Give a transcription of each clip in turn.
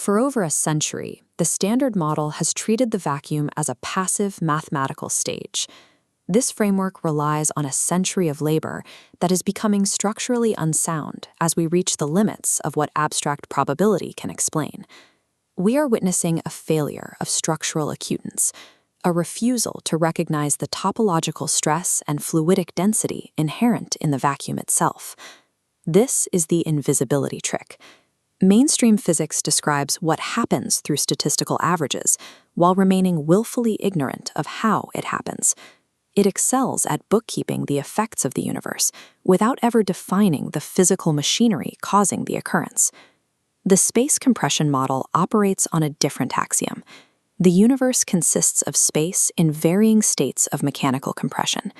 For over a century, the Standard Model has treated the vacuum as a passive mathematical stage. This framework relies on a century of labor that is becoming structurally unsound as we reach the limits of what abstract probability can explain. We are witnessing a failure of structural acutance, a refusal to recognize the topological stress and fluidic density inherent in the vacuum itself. This is the invisibility trick. Mainstream physics describes what happens through statistical averages while remaining willfully ignorant of how it happens. It excels at bookkeeping the effects of the universe without ever defining the physical machinery causing the occurrence. The space compression model operates on a different axiom. The universe consists of space in varying states of mechanical compression.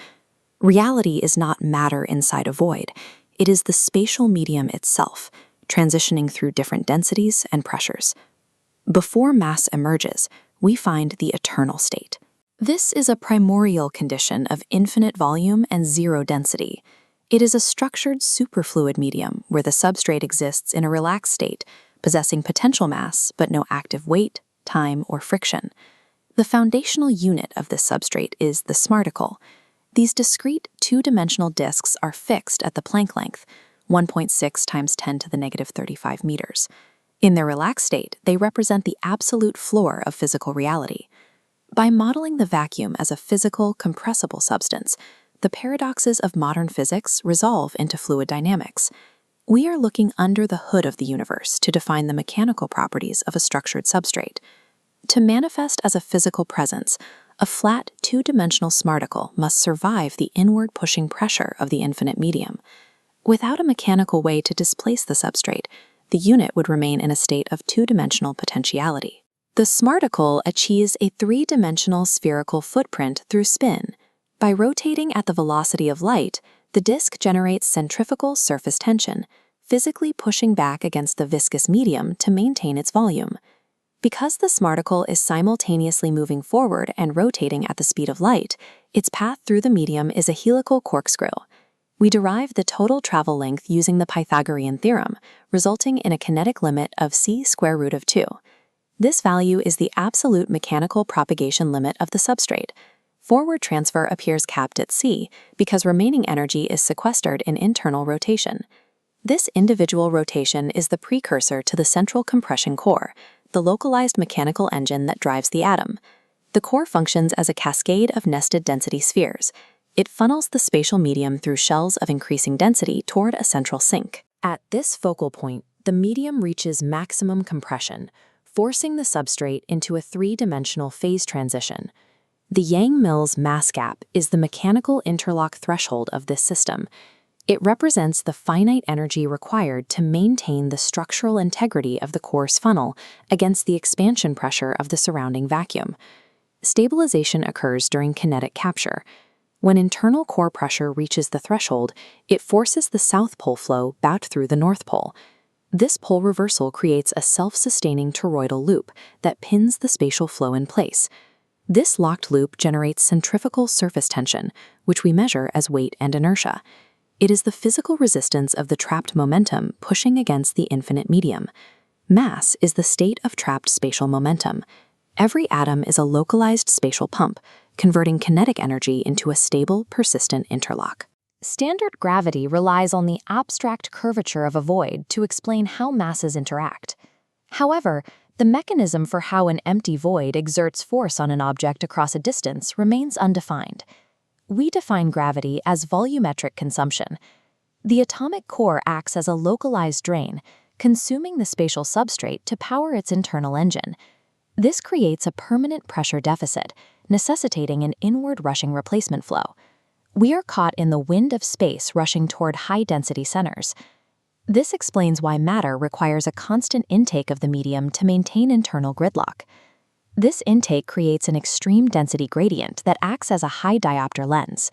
Reality is not matter inside a void. It is the spatial medium itself, transitioning through different densities and pressures. Before mass emerges, we find the eternal state. This is a primordial condition of infinite volume and zero density. It is a structured superfluid medium where the substrate exists in a relaxed state, possessing potential mass but no active weight, time, or friction. The foundational unit of this substrate is the smarticle. These discrete two-dimensional disks are fixed at the Planck length, 1.6 times 10 to the negative 35 meters. In their relaxed state, they represent the absolute floor of physical reality. By modeling the vacuum as a physical, compressible substance, the paradoxes of modern physics resolve into fluid dynamics. We are looking under the hood of the universe to define the mechanical properties of a structured substrate. To manifest as a physical presence, a flat, two-dimensional smarticle must survive the inward pushing pressure of the infinite medium. Without a mechanical way to displace the substrate, the unit would remain in a state of two-dimensional potentiality. The smarticle achieves a three-dimensional spherical footprint through spin. By rotating at the velocity of light, the disk generates centrifugal surface tension, physically pushing back against the viscous medium to maintain its volume. Because the smarticle is simultaneously moving forward and rotating at the speed of light, its path through the medium is a helical corkscrew. We derive the total travel length using the Pythagorean theorem, resulting in a kinetic limit of c square root of 2. This value is the absolute mechanical propagation limit of the substrate. Forward transfer appears capped at c because remaining energy is sequestered in internal rotation. This individual rotation is the precursor to the central compression core, the localized mechanical engine that drives the atom. The core functions as a cascade of nested density spheres. It funnels the spatial medium through shells of increasing density toward a central sink. At this focal point, the medium reaches maximum compression, forcing the substrate into a three-dimensional phase transition. The Yang-Mills mass gap is the mechanical interlock threshold of this system. It represents the finite energy required to maintain the structural integrity of the core's funnel against the expansion pressure of the surrounding vacuum. Stabilization occurs during kinetic capture. When internal core pressure reaches the threshold, it forces the south pole flow back through the north pole. This pole reversal creates a self-sustaining toroidal loop that pins the spatial flow in place. This locked loop generates centrifugal surface tension, which we measure as weight and inertia. It is the physical resistance of the trapped momentum pushing against the infinite medium. Mass is the state of trapped spatial momentum. Every atom is a localized spatial pump, converting kinetic energy into a stable, persistent interlock. Standard gravity relies on the abstract curvature of a void to explain how masses interact. However, the mechanism for how an empty void exerts force on an object across a distance remains undefined. We define gravity as volumetric consumption. The atomic core acts as a localized drain, consuming the spatial substrate to power its internal engine. This creates a permanent pressure deficit, necessitating an inward rushing replacement flow. We are caught in the wind of space rushing toward high-density centers. This explains why matter requires a constant intake of the medium to maintain internal gridlock. This intake creates an extreme density gradient that acts as a high diopter lens.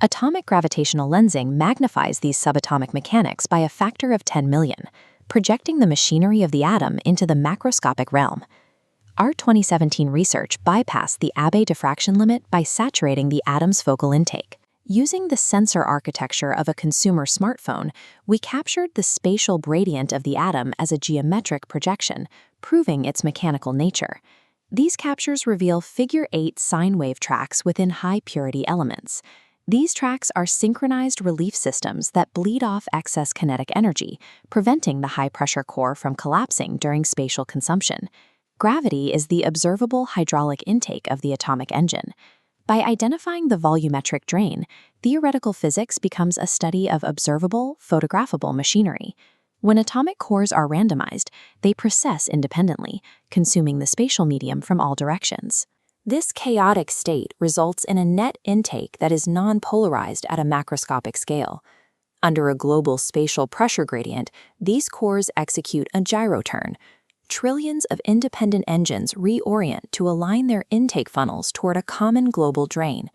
Atomic gravitational lensing magnifies these subatomic mechanics by a factor of 10 million, projecting the machinery of the atom into the macroscopic realm. Our 2017 research bypassed the Abbe diffraction limit by saturating the atom's focal intake. Using the sensor architecture of a consumer smartphone, we captured the spatial gradient of the atom as a geometric projection, proving its mechanical nature. These captures reveal figure-8 sine wave tracks within high-purity elements. These tracks are synchronized relief systems that bleed off excess kinetic energy, preventing the high-pressure core from collapsing during spatial consumption. Gravity is the observable hydraulic intake of the atomic engine. By identifying the volumetric drain, theoretical physics becomes a study of observable, photographable machinery. When atomic cores are randomized, they precess independently, consuming the spatial medium from all directions. This chaotic state results in a net intake that is non-polarized at a macroscopic scale. Under a global spatial pressure gradient, these cores execute a gyroturn. Trillions of independent engines reorient to align their intake funnels toward a common global drain.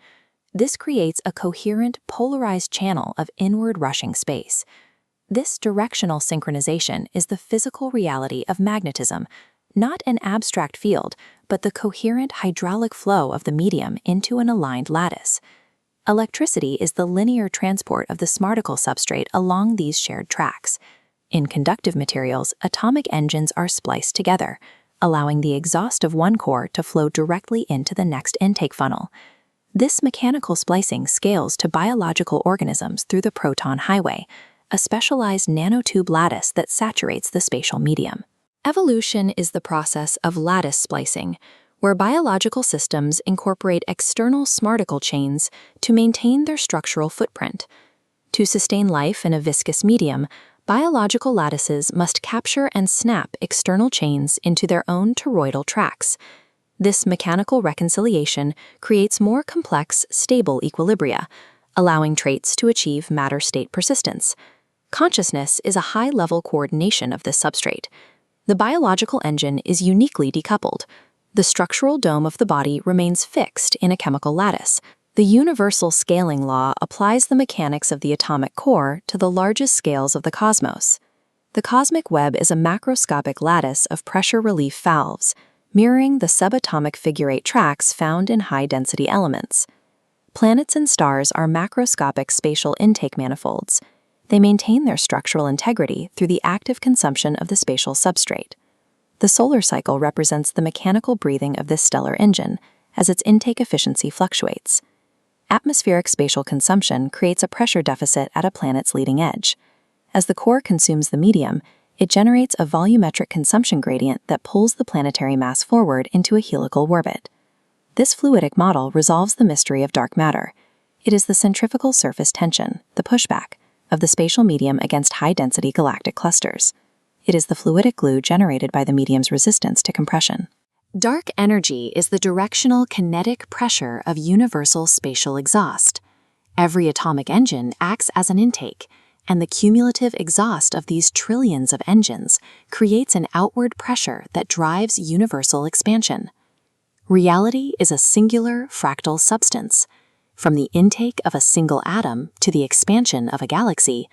This creates a coherent, polarized channel of inward rushing space. This directional synchronization is the physical reality of magnetism, not an abstract field, but the coherent hydraulic flow of the medium into an aligned lattice. Electricity is the linear transport of the smarticle substrate along these shared tracks. In conductive materials, atomic engines are spliced together, allowing the exhaust of one core to flow directly into the next intake funnel. This mechanical splicing scales to biological organisms through the proton highway, a specialized nanotube lattice that saturates the spatial medium. Evolution is the process of lattice splicing, where biological systems incorporate external smarticle chains to maintain their structural footprint. To sustain life in a viscous medium, biological lattices must capture and snap external chains into their own toroidal tracks. This mechanical reconciliation creates more complex, stable equilibria, allowing traits to achieve matter-state persistence. Consciousness is a high-level coordination of this substrate. The biological engine is uniquely decoupled. The structural dome of the body remains fixed in a chemical lattice. The universal scaling law applies the mechanics of the atomic core to the largest scales of the cosmos. The cosmic web is a macroscopic lattice of pressure relief valves, mirroring the subatomic figure-8 tracks found in high-density elements. Planets and stars are macroscopic spatial intake manifolds. They maintain their structural integrity through the active consumption of the spatial substrate. The solar cycle represents the mechanical breathing of this stellar engine, as its intake efficiency fluctuates. Atmospheric spatial consumption creates a pressure deficit at a planet's leading edge. As the core consumes the medium, it generates a volumetric consumption gradient that pulls the planetary mass forward into a helical orbit. This fluidic model resolves the mystery of dark matter. It is the centrifugal surface tension, the pushback, of the spatial medium against high-density galactic clusters. It is the fluidic glue generated by the medium's resistance to compression. Dark energy is the directional kinetic pressure of universal spatial exhaust. Every atomic engine acts as an intake, and the cumulative exhaust of these trillions of engines creates an outward pressure that drives universal expansion. Reality is a singular fractal substance. From the intake of a single atom to the expansion of a galaxy,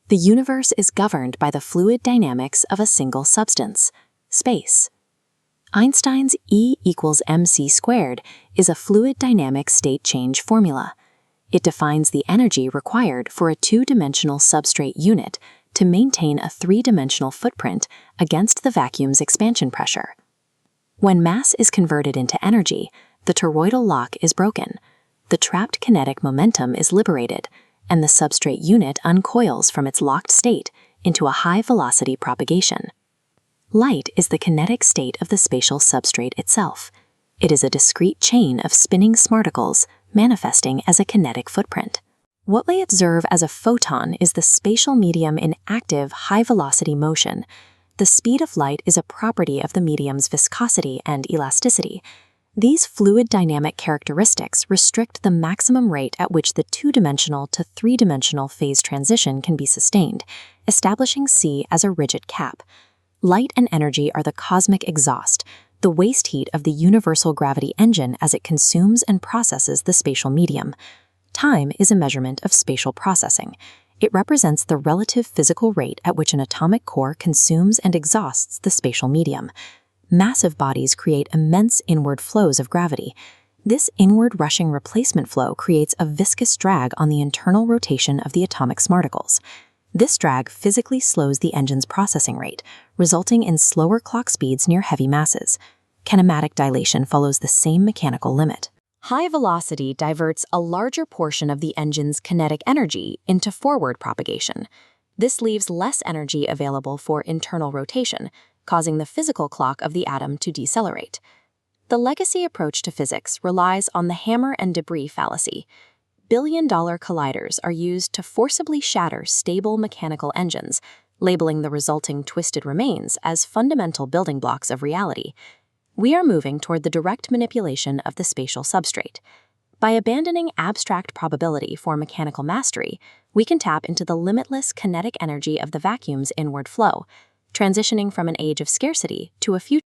the universe is governed by the fluid dynamics of a single substance, space. Einstein's E equals mc squared is a fluid dynamic state change formula. It defines the energy required for a two-dimensional substrate unit to maintain a three-dimensional footprint against the vacuum's expansion pressure. When mass is converted into energy, the toroidal lock is broken, the trapped kinetic momentum is liberated, and the substrate unit uncoils from its locked state into a high-velocity propagation. Light is the kinetic state of the spatial substrate itself. It is a discrete chain of spinning smarticles manifesting as a kinetic footprint. What we observe as a photon is the spatial medium in active, high-velocity motion. The speed of light is a property of the medium's viscosity and elasticity. These fluid dynamic characteristics restrict the maximum rate at which the two-dimensional to three-dimensional phase transition can be sustained, establishing C as a rigid cap. Light and energy are the cosmic exhaust, the waste heat of the universal gravity engine as it consumes and processes the spatial medium. Time is a measurement of spatial processing. It represents the relative physical rate at which an atomic core consumes and exhausts the spatial medium. Massive bodies create immense inward flows of gravity. This inward rushing replacement flow creates a viscous drag on the internal rotation of the atomic smarticles. This drag physically slows the engine's processing rate, resulting in slower clock speeds near heavy masses. Kinematic dilation follows the same mechanical limit. High velocity diverts a larger portion of the engine's kinetic energy into forward propagation. This leaves less energy available for internal rotation, causing the physical clock of the atom to decelerate. The legacy approach to physics relies on the hammer and debris fallacy. Billion-dollar colliders are used to forcibly shatter stable mechanical engines, labeling the resulting twisted remains as fundamental building blocks of reality. We are moving toward the direct manipulation of the spatial substrate. By abandoning abstract probability for mechanical mastery, we can tap into the limitless kinetic energy of the vacuum's inward flow, transitioning from an age of scarcity to a future